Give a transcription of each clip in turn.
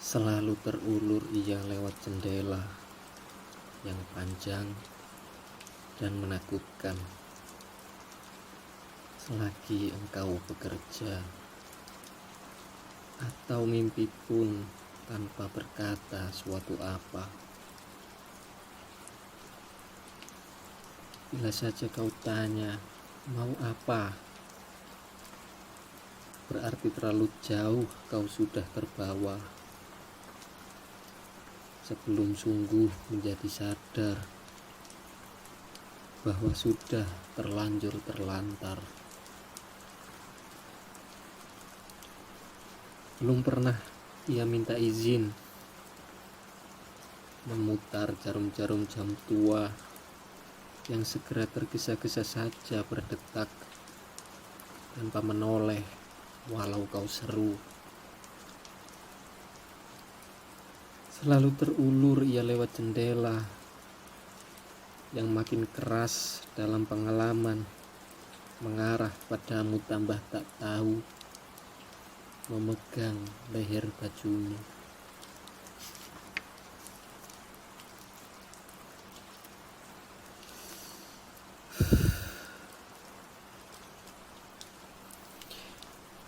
Selalu terulur ia lewat jendela yang panjang dan menakutkan. Selagi engkau bekerja atau mimpi pun tanpa berkata suatu apa. Bila saja kau tanya, mau apa? Berarti terlalu jauh kau sudah terbawa. Sebelum sungguh menjadi sadar bahwa sudah terlanjur terlantar. Belum pernah ia minta izin memutar jarum-jarum jam tua yang segera tergesa-gesa saja berdetak tanpa menoleh walau kau seru. Selalu terulur ia lewat jendela yang makin keras dalam pengalaman mengarah padamu tambah tak tahu, memegang leher bajumu.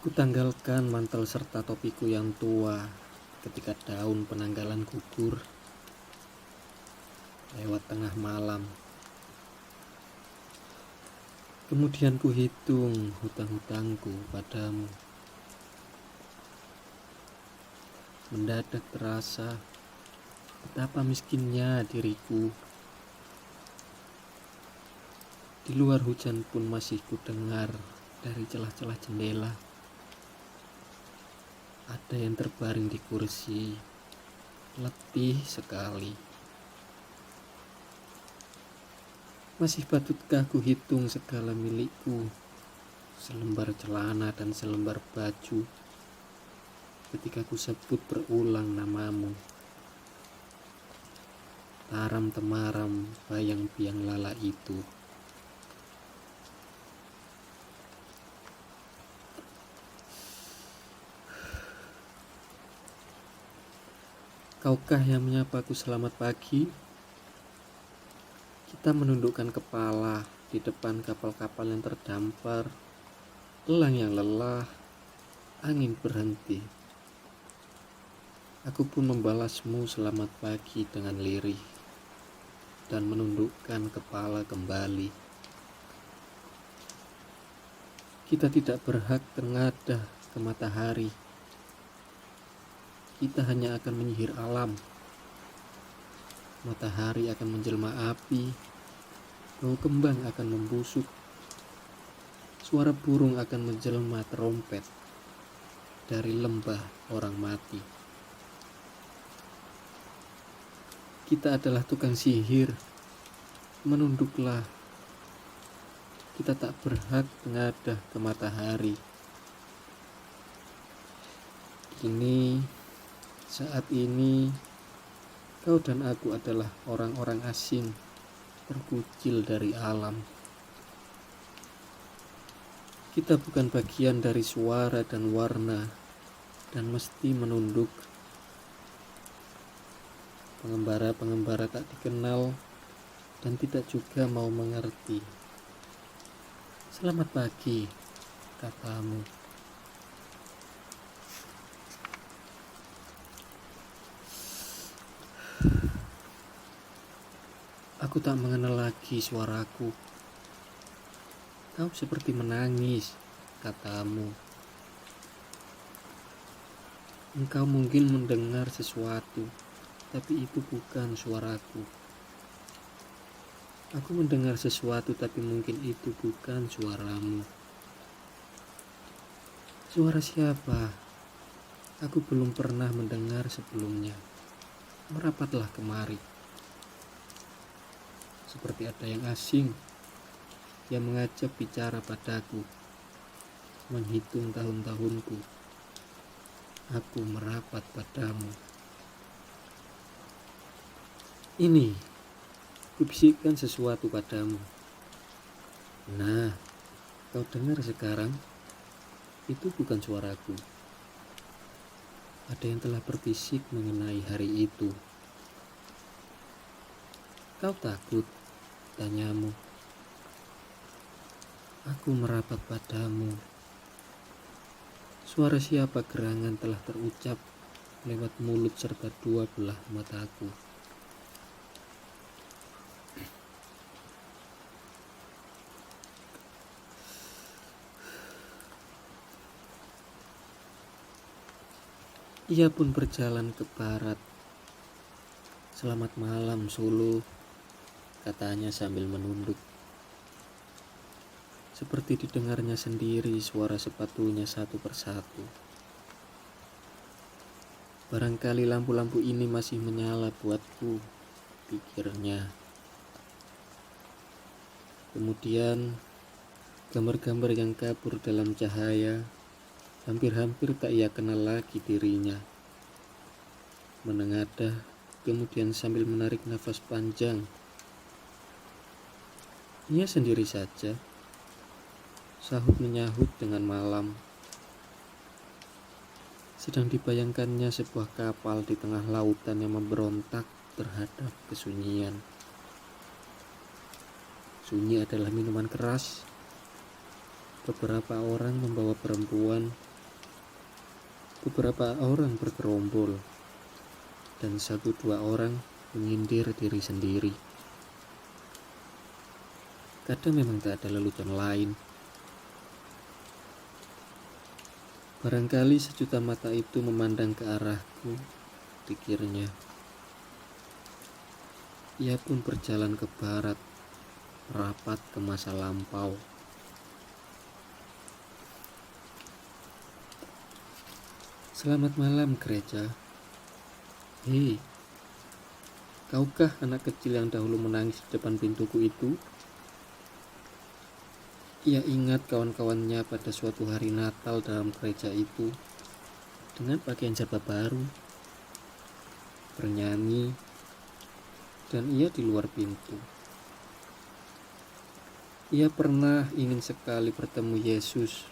Kutanggalkan mantel serta topiku yang tua ketika daun penanggalan gugur lewat tengah malam. Kemudian ku hitung hutang-hutangku padamu. Mendadak terasa betapa miskinnya diriku. Di luar hujan pun masih ku dengar dari celah-celah jendela. Ada yang terbaring di kursi, letih sekali. Masih patutkah ku hitung segala milikku, selembar celana dan selembar baju, ketika ku sebut berulang namamu. Taram temaram bayang biang lala itu. Kaukah yang menyapaku selamat pagi? Kita menundukkan kepala di depan kapal-kapal yang terdampar, elang yang lelah, angin berhenti. Aku pun membalasmu selamat pagi dengan lirih dan menundukkan kepala kembali. Kita tidak berhak tengadah ke matahari. Kita hanya akan menyihir alam. Matahari akan menjelma api, bau kembang akan membusuk, suara burung akan menjelma terompet dari lembah orang mati. Kita adalah tukang sihir, menunduklah. Kita tak berhak mengadah ke matahari. Saat ini, kau dan aku adalah orang-orang asing, terkucil dari alam. Kita bukan bagian dari suara dan warna, dan mesti menunduk. Pengembara-pengembara tak dikenal, dan tidak juga mau mengerti. Selamat pagi, katamu. Aku tak mengenal lagi suaraku. Kau seperti menangis, katamu. Engkau mungkin mendengar sesuatu, tapi itu bukan suaraku. Aku mendengar sesuatu, tapi mungkin itu bukan suaramu. Suara siapa? Aku belum pernah mendengar sebelumnya. Merapatlah kemari. Seperti ada yang asing yang mengajak bicara padaku, menghitung tahun-tahunku. Aku merapat padamu. Ini, kubisikkan sesuatu padamu. Nah, kau dengar sekarang? Itu bukan suaraku. Ada yang telah berbisik mengenai hari itu. Kau takut? Tanyamu. Aku merapat padamu. Suara siapa gerangan telah terucap lewat mulut serta dua belah mataku. Ia pun berjalan ke barat. Selamat malam Solo, katanya sambil menunduk. Seperti didengarnya sendiri suara sepatunya satu persatu. Barangkali lampu-lampu ini masih menyala buatku, pikirnya. Kemudian gambar-gambar yang kabur dalam cahaya hampir-hampir tak ia kenal lagi dirinya. Menengadah, kemudian sambil menarik nafas panjang. Ia sendiri saja, sahut menyahut dengan malam. Sedang dibayangkannya sebuah kapal di tengah lautan yang memberontak terhadap kesunyian. Sunyi adalah minuman keras. Beberapa orang membawa perempuan, beberapa orang bergerombol, dan 1-2 orang menyindir diri sendiri. Kadang memang tak ada lelucon lain. Barangkali sejuta mata itu memandang ke arahku, pikirnya. Ia pun berjalan ke barat, merapat ke masa lampau. Selamat malam gereja. Hei, kaukah anak kecil yang dahulu menangis di depan pintuku itu? Ia ingat kawan-kawannya pada suatu hari Natal dalam gereja itu dengan pakaian serba baru, bernyanyi, dan ia di luar pintu. Ia pernah ingin sekali bertemu Yesus,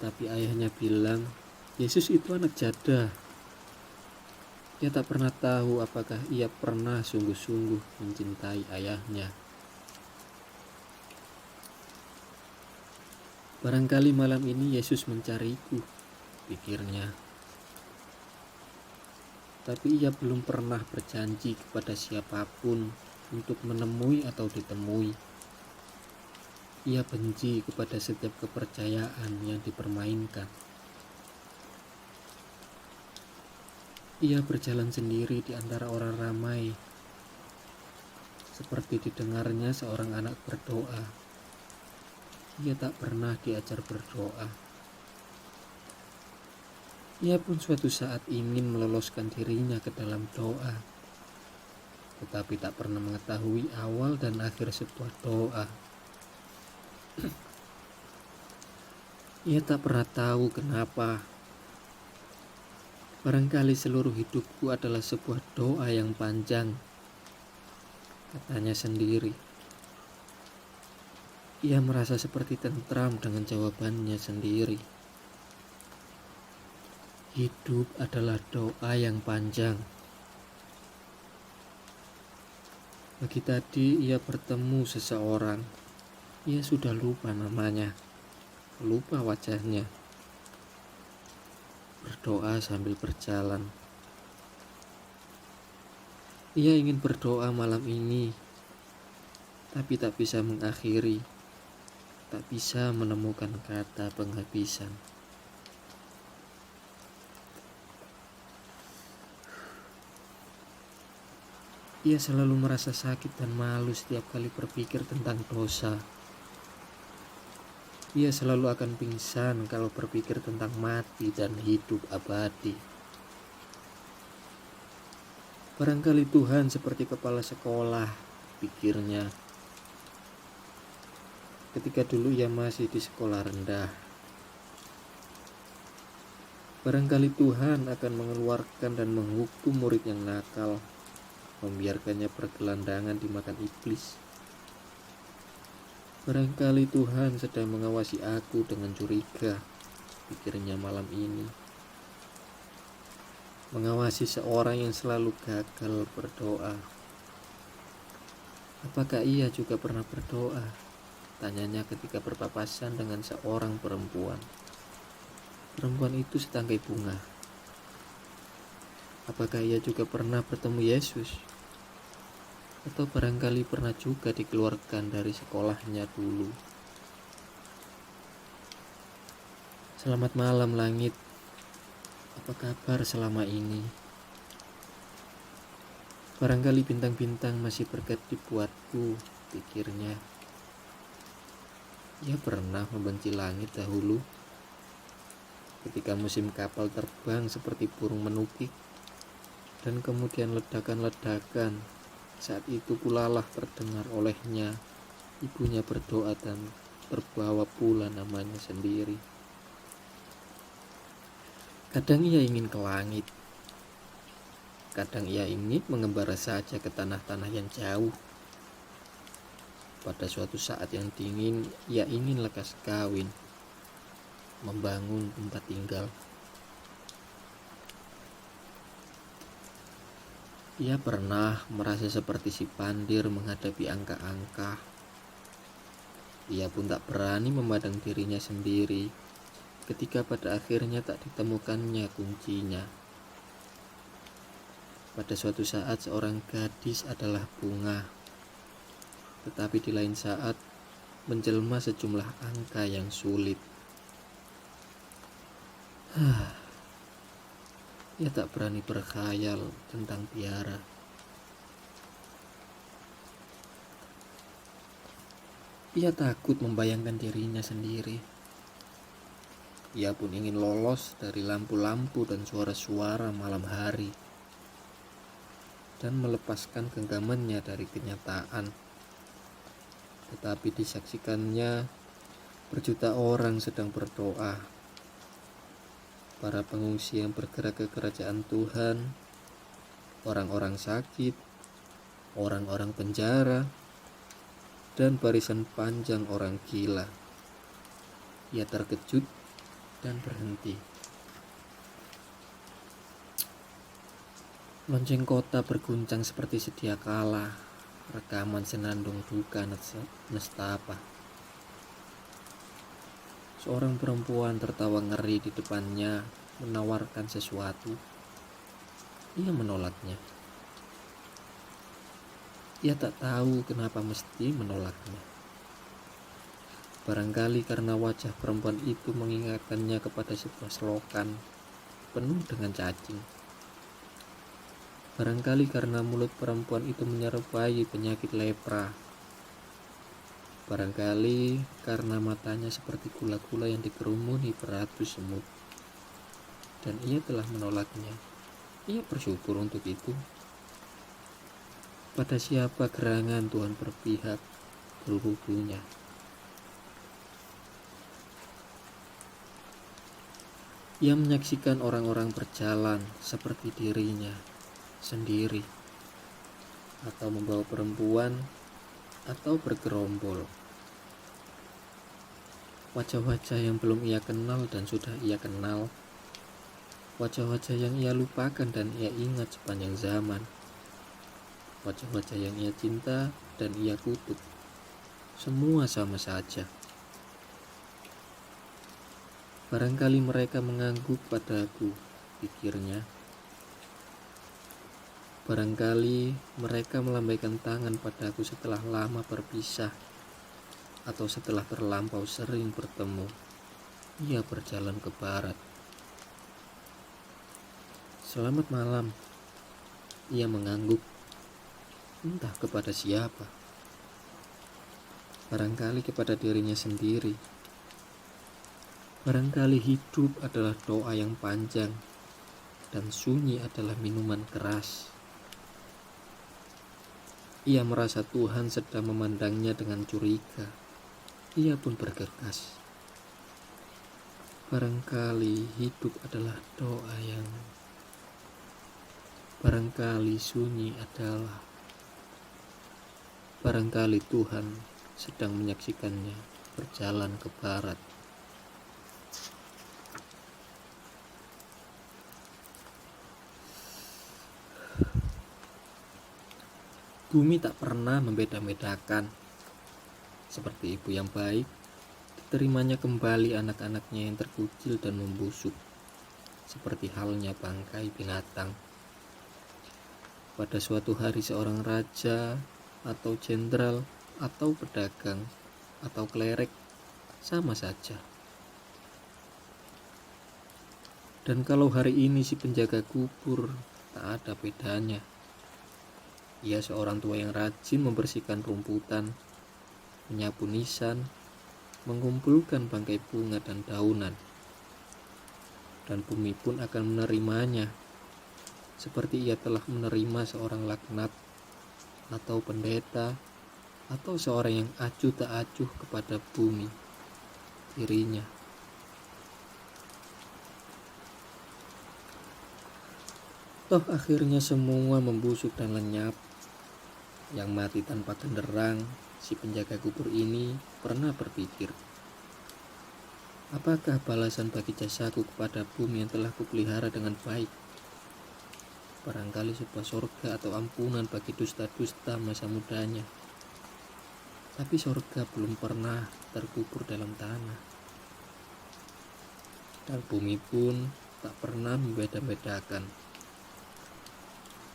tapi ayahnya bilang Yesus itu anak jadah. Ia tak pernah tahu apakah ia pernah sungguh-sungguh mencintai ayahnya. Barangkali malam ini Yesus mencariku, pikirnya. Tapi ia belum pernah berjanji kepada siapapun untuk menemui atau ditemui. Ia benci kepada setiap kepercayaan yang dipermainkan. Ia berjalan sendiri di antara orang ramai, seperti didengarnya seorang anak berdoa. Ia tak pernah diajar berdoa. Ia pun suatu saat ingin meloloskan dirinya ke dalam doa, tetapi tak pernah mengetahui awal dan akhir sebuah doa. Ia tak pernah tahu kenapa. Barangkali seluruh hidupku adalah sebuah doa yang panjang, katanya sendiri. Ia merasa seperti tentram dengan jawabannya sendiri. Hidup adalah doa yang panjang. Pagi tadi ia bertemu seseorang. Ia sudah lupa namanya, lupa wajahnya. Berdoa sambil berjalan. Ia ingin berdoa malam ini, tapi tak bisa mengakhiri, tak bisa menemukan kata penghabisan. Ia selalu merasa sakit dan malu setiap kali berpikir tentang dosa. Ia selalu akan pingsan kalau berpikir tentang mati dan hidup abadi. Barangkali Tuhan seperti kepala sekolah, pikirnya. Ketika dulu ia masih di sekolah rendah. Barangkali Tuhan akan mengeluarkan dan menghukum murid yang nakal, membiarkannya bergelandangan dimakan iblis. Barangkali Tuhan sedang mengawasi aku dengan curiga, pikirnya malam ini. mengawasi seorang yang selalu gagal berdoa. Apakah ia juga pernah berdoa? Tanyanya ketika berpapasan dengan seorang perempuan. Perempuan itu setangkai bunga. Apakah ia juga pernah bertemu Yesus? Atau barangkali pernah juga dikeluarkan dari sekolahnya dulu? Selamat malam langit. Apa kabar selama ini? Barangkali bintang-bintang masih berkedip buatku, pikirnya. Ia pernah membenci langit dahulu, ketika musim kapal terbang seperti burung menukik, dan kemudian ledakan-ledakan. Saat itu pulalah terdengar olehnya ibunya berdoa dan terbawa pula namanya sendiri. Kadang ia ingin ke langit, kadang ia ingin mengembara saja ke tanah-tanah yang jauh. Pada suatu saat yang dingin, ia ingin lekas kawin, membangun tempat tinggal. Ia pernah merasa seperti si pandir menghadapi angka-angka. Ia pun tak berani memandang dirinya sendiri ketika pada akhirnya tak ditemukannya kuncinya. Pada suatu saat seorang gadis adalah bunga, tetapi di lain saat menjelma sejumlah angka yang sulit. Ia tak berani berkhayal tentang Tiara. Ia takut membayangkan dirinya sendiri. Ia pun ingin lolos dari lampu-lampu dan suara-suara malam hari, dan melepaskan genggamannya dari kenyataan. Tetapi disaksikannya berjuta orang sedang berdoa. Para pengungsi yang bergerak ke kerajaan Tuhan, orang-orang sakit, orang-orang penjara, dan barisan panjang orang gila. Ia terkejut dan berhenti. Lonceng kota berguncang seperti sedia kala, rekaman senandung duka nestapa. Seorang perempuan tertawa ngeri di depannya, menawarkan sesuatu. Ia menolaknya. Ia tak tahu kenapa mesti menolaknya. Barangkali karena wajah perempuan itu mengingatkannya kepada sebuah selokan penuh dengan cacing. Barangkali karena mulut perempuan itu menyerupai penyakit lepra. Barangkali karena matanya seperti gula-gula yang dikerumuni beratus semut. Dan ia telah menolaknya. Ia bersyukur untuk itu. Pada siapa gerangan Tuhan berpihak, berhubungnya. Ia menyaksikan orang-orang berjalan seperti dirinya sendiri, atau membawa perempuan, atau bergerombol. Wajah-wajah yang belum ia kenal dan sudah ia kenal. Wajah-wajah yang ia lupakan dan ia ingat sepanjang zaman. Wajah-wajah yang ia cinta dan ia kutuk. Semua sama saja. Barangkali mereka mengangguk padaku, pikirnya. Barangkali mereka melambaikan tangan padaku setelah lama berpisah, atau setelah terlampau sering bertemu. Ia berjalan ke barat. Selamat malam. Ia mengangguk. Entah kepada siapa. Barangkali kepada dirinya sendiri. Barangkali hidup adalah doa yang panjang, dan sunyi adalah minuman keras. Ia merasa Tuhan sedang memandangnya dengan curiga. Ia pun bergegas. Barangkali hidup adalah doa yang... Barangkali sunyi adalah... Barangkali Tuhan sedang menyaksikannya berjalan ke barat. Bumi tak pernah membeda-bedakan. Seperti ibu yang baik, diterimanya kembali anak-anaknya yang terkucil dan membusuk, seperti halnya bangkai binatang. Pada suatu hari seorang raja atau jenderal atau pedagang atau klerek sama saja. Dan kalau hari ini si penjaga kubur, tak ada bedanya. Ia seorang tua yang rajin membersihkan rumputan, menyapu nisan, mengumpulkan bangkai bunga dan daunan. Dan bumi pun akan menerimanya, seperti ia telah menerima seorang laknat, atau pendeta, atau seorang yang acuh tak acuh kepada bumi, dirinya. Toh akhirnya semua membusuk dan lenyap. Yang mati tanpa genderang, si penjaga kubur ini pernah berpikir, apakah balasan bagi jasaku kepada bumi yang telah kupelihara dengan baik? Barangkali sebuah surga atau ampunan bagi dusta-dusta masa mudanya. Tapi surga belum pernah terkubur dalam tanah. Dan bumi pun tak pernah membeda-bedakan.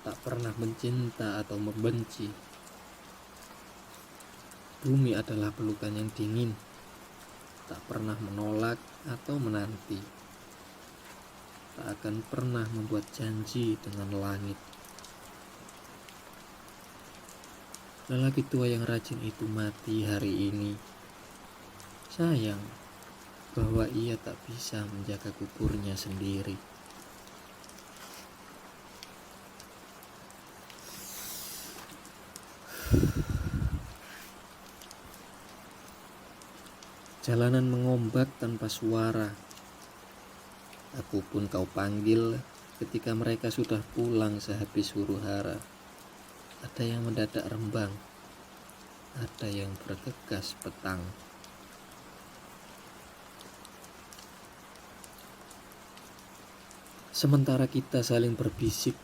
Tak pernah mencinta atau membenci. Bumi adalah pelukan yang dingin, tak pernah menolak atau menanti. Tak akan pernah membuat janji dengan langit. Lelaki tua yang rajin itu mati hari ini. Sayang bahwa ia tak bisa menjaga kuburnya sendiri. Jalanan mengombak tanpa suara. Aku pun kau panggil ketika mereka sudah pulang sehabis huru-hara. Ada yang mendadak rembang, ada yang bergegas petang. Sementara kita saling berbisik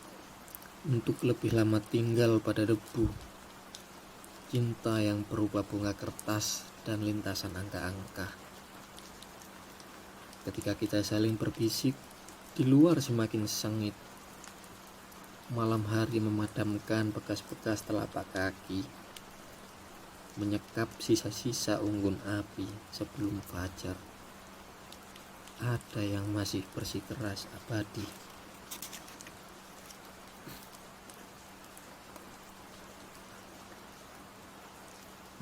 untuk lebih lama tinggal pada debu. Cinta yang berupa bunga kertas dan lintasan angka-angka. Ketika kita saling berbisik, di luar semakin sengit. Malam hari memadamkan bekas-bekas telapak kaki, menyekap sisa-sisa unggun api sebelum fajar. Ada yang masih bersikeras abadi.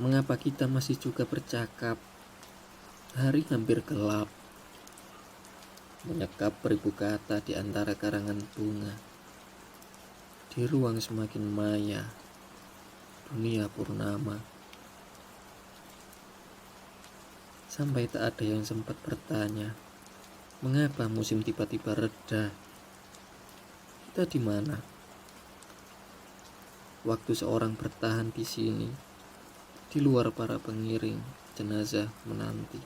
Mengapa kita masih juga bercakap? Hari hampir gelap, menyekap beribu kata di antara karangan bunga. Di ruang semakin maya, dunia purnama. Sampai tak ada yang sempat bertanya, mengapa musim tiba-tiba reda? Kita di mana? Waktu seorang bertahan di sini, di luar para pengiring jenazah menanti.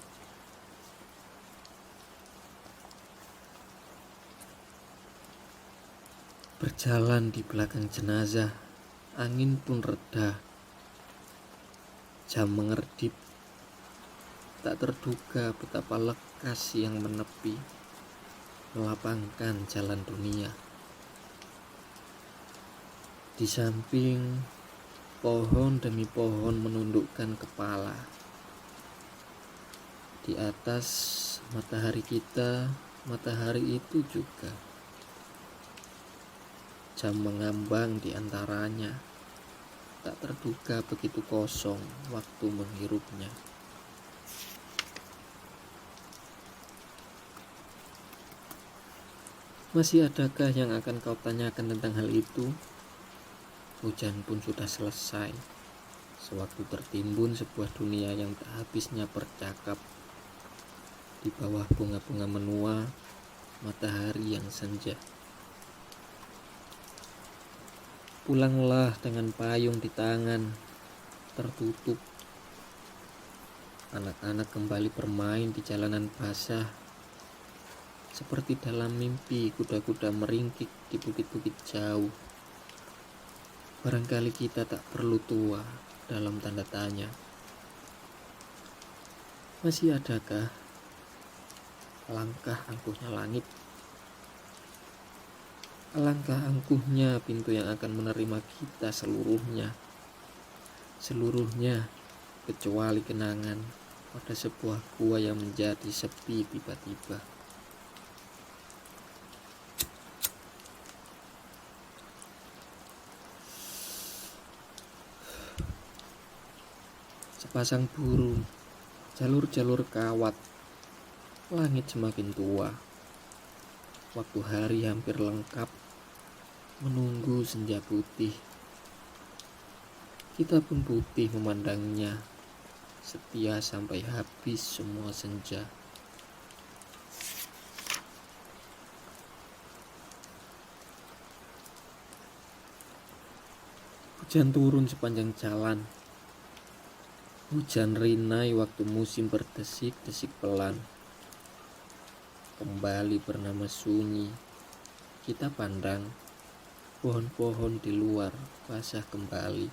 Berjalan di belakang jenazah, angin pun reda. Jam mengerdip. Tak terduga betapa lekas yang menepi, melapangkan jalan dunia. Di samping, pohon demi pohon menundukkan kepala. Di atas matahari kita, matahari itu juga. Jam mengambang di antaranya. Tak terduga begitu kosong waktu menghirupnya. Masih adakah yang akan kau tanyakan tentang hal itu? Hujan pun sudah selesai. Sewaktu tertimbun sebuah dunia yang tak habisnya bercakap. Di bawah bunga-bunga menua, matahari yang senja. Pulanglah dengan payung di tangan, tertutup. Anak-anak kembali bermain di jalanan basah. Seperti dalam mimpi, kuda-kuda meringkik di bukit-bukit jauh. Barangkali kita tak perlu tua dalam tanda tanya. Masih adakah langkah angkuhnya langit? Alangkah angkuhnya pintu yang akan menerima kita seluruhnya. Seluruhnya kecuali kenangan pada sebuah gua yang menjadi sepi tiba-tiba. Sepasang burung, jalur-jalur kawat, langit semakin tua. Waktu hari hampir lengkap, menunggu senja putih. Kita pun putih memandangnya, setia sampai habis semua senja. Hujan turun sepanjang jalan. Hujan rinai waktu musim berdesik-desik pelan. Kembali bernama sunyi. Kita pandang pohon-pohon di luar basah kembali.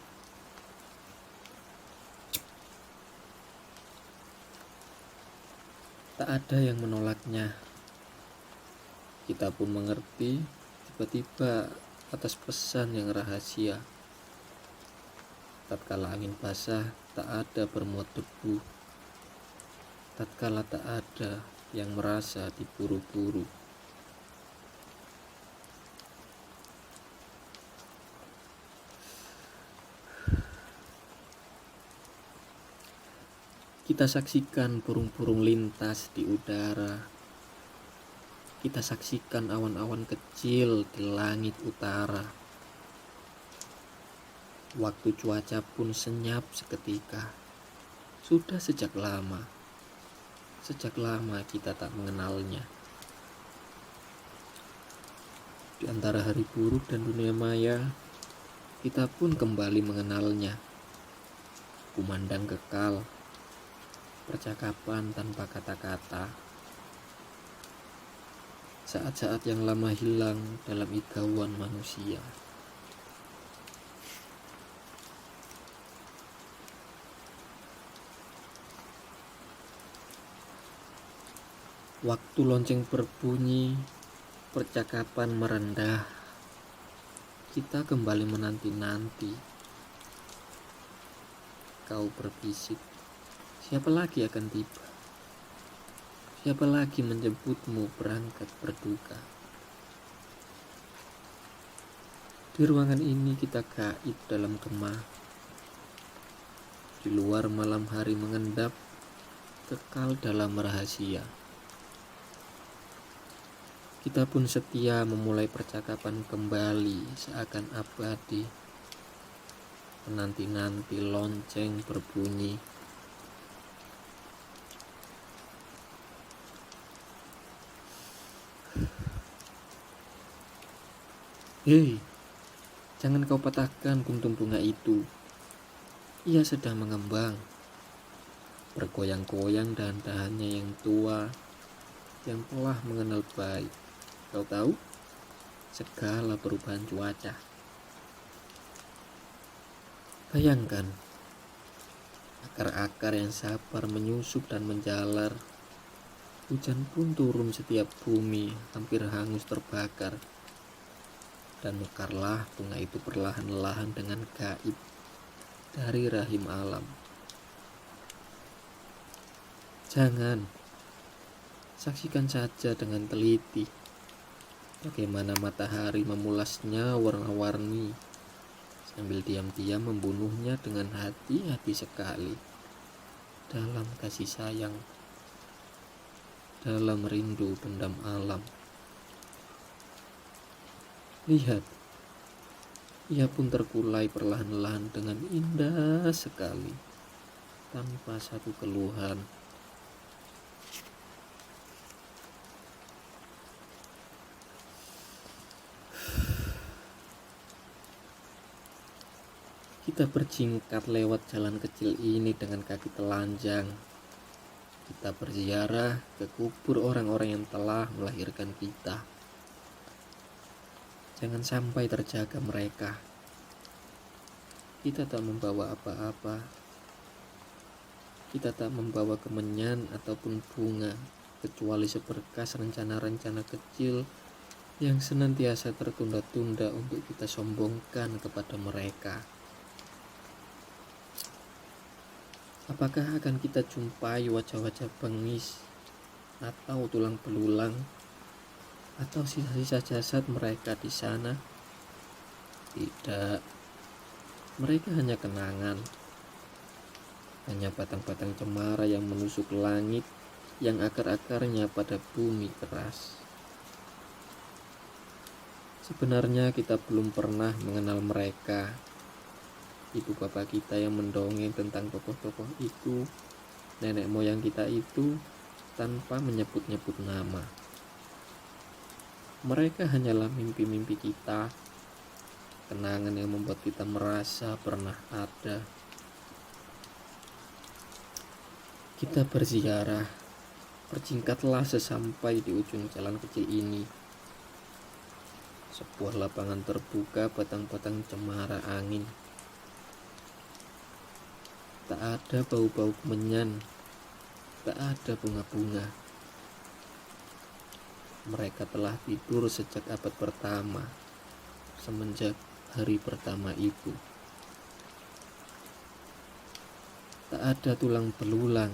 Tak ada yang menolaknya. Kita pun mengerti tiba-tiba atas pesan yang rahasia. Tatkala angin basah, tak ada bermuat debu. Tatkala tak ada yang merasa diburu-buru. Kita saksikan burung-burung lintas di udara. Kita saksikan awan-awan kecil di langit utara. Waktu cuaca pun senyap seketika. Sudah sejak lama kita tak mengenalnya. Di antara hari buruk dan dunia maya, kita pun kembali mengenalnya. Kumandang kekal, percakapan tanpa kata-kata. Saat-saat yang lama hilang dalam igauan manusia. Waktu lonceng berbunyi, percakapan merendah. Kita kembali menanti-nanti. Kau berbisik, siapa lagi akan tiba? Siapa lagi menjemputmu berangkat berduka? Di ruangan ini kita gaib dalam kemah. Di luar malam hari mengendap, kekal dalam rahasia. Kita pun setia memulai percakapan kembali seakan abadi. Menanti-nanti lonceng berbunyi. Hei, jangan kau patahkan kuntum bunga itu. Ia sedang mengembang. Bergoyang-goyang dahan-dahannya yang tua, yang telah mengenal baik. Kau tahu segala perubahan cuaca. Bayangkan akar-akar yang sabar menyusup dan menjalar. Hujan pun turun setiap bumi hampir hangus terbakar. Dan mekarlah bunga itu perlahan-lahan dengan gaib dari rahim alam. Jangan, saksikan saja dengan teliti bagaimana matahari memulasnya warna-warni sambil diam-diam membunuhnya dengan hati-hati sekali dalam kasih sayang, dalam rindu dendam alam. Lihat, ia pun terkulai perlahan-lahan dengan indah sekali tanpa satu keluhan. Kita berjingkat lewat jalan kecil ini dengan kaki telanjang. Kita berziarah ke kubur orang-orang yang telah melahirkan kita. Jangan sampai terjaga mereka. Kita tak membawa apa-apa. Kita tak membawa kemenyan ataupun bunga, kecuali seberkas rencana-rencana kecil yang senantiasa tertunda-tunda untuk kita sombongkan kepada mereka. Apakah akan kita jumpai wajah-wajah bengis atau tulang belulang atau sisa-sisa jasad mereka di sana? Tidak. Mereka hanya kenangan, hanya batang-batang cemara yang menusuk langit yang akar-akarnya pada bumi keras. Sebenarnya kita belum pernah mengenal mereka. Ibu bapak kita yang mendongeng tentang tokoh-tokoh itu, nenek moyang kita itu, tanpa menyebut-nyebut nama. Mereka hanyalah mimpi-mimpi kita, kenangan yang membuat kita merasa pernah ada. Kita berziarah, berjingkatlah sesampai di ujung jalan kecil ini. Sebuah lapangan terbuka batang-batang cemara angin. Tak ada bau-bau kemenyan, tak ada bunga-bunga. Mereka telah tidur sejak abad pertama, semenjak hari pertama itu. Tak ada tulang belulang,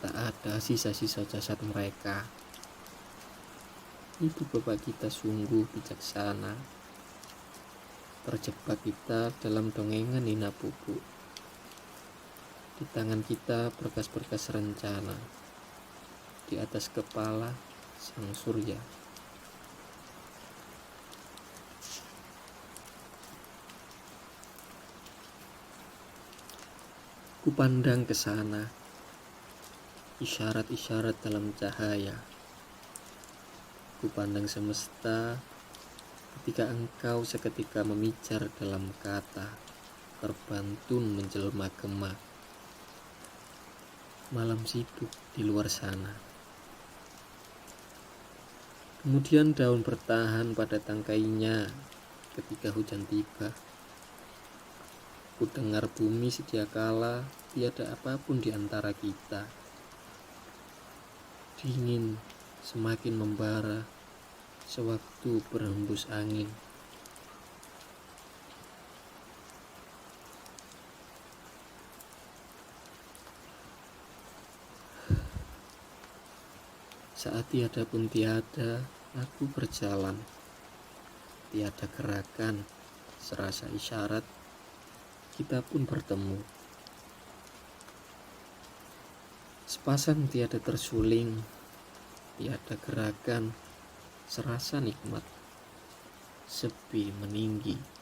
tak ada sisa-sisa jasad mereka. Ibu bapak kita sungguh bijaksana. Terjebak kita dalam dongengan Nina Bubu. Di tangan kita berkas-berkas rencana. Di atas kepala sang surya. Kupandang ke sana, isyarat-isyarat dalam cahaya. Kupandang semesta ketika engkau seketika memijar dalam kata, terbantun menjelma gema. Malam sibuk di luar sana. Kemudian daun bertahan pada tangkainya ketika hujan tiba. Ku dengar bumi sedia kala tiada apapun di antara kita. Dingin semakin membara sewaktu berhembus angin. Saat tiada pun tiada, aku berjalan. Tiada gerakan, serasa isyarat, kita pun bertemu. Sepasang tiada tersuling, tiada gerakan, serasa nikmat. Sepi meninggi.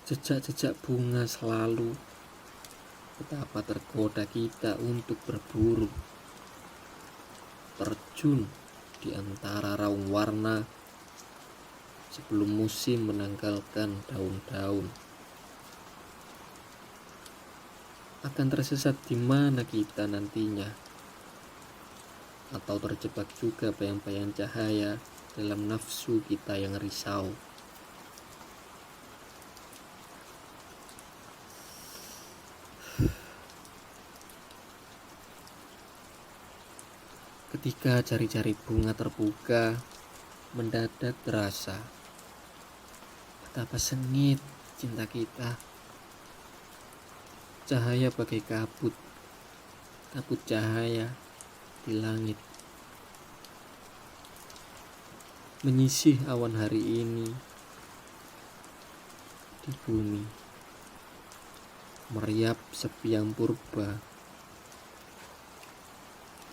Jejak-jejak bunga selalu, betapa tergoda kita untuk berburu, terjun di antara raung warna sebelum musim menanggalkan daun-daun. Akan tersesat di mana kita nantinya, atau terjebak juga bayang-bayang cahaya dalam nafsu kita yang risau. Ketika jari-jari bunga terbuka, mendadak terasa betapa sengit cinta kita. Cahaya bagai kabut cahaya di langit. Menyisih awan hari ini di bumi. Meriap sepi yang purba.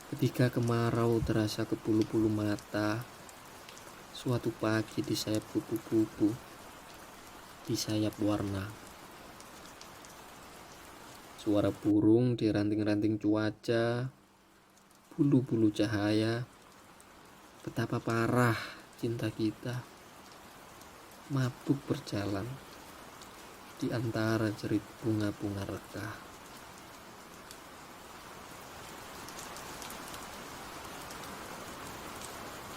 Ketika kemarau terasa ke bulu-bulu mata, suatu pagi di sayap kupu-kupu, di sayap warna. Suara burung di ranting-ranting cuaca, bulu-bulu cahaya, betapa parah cinta kita. Mabuk berjalan di antara jerit bunga-bunga rekah.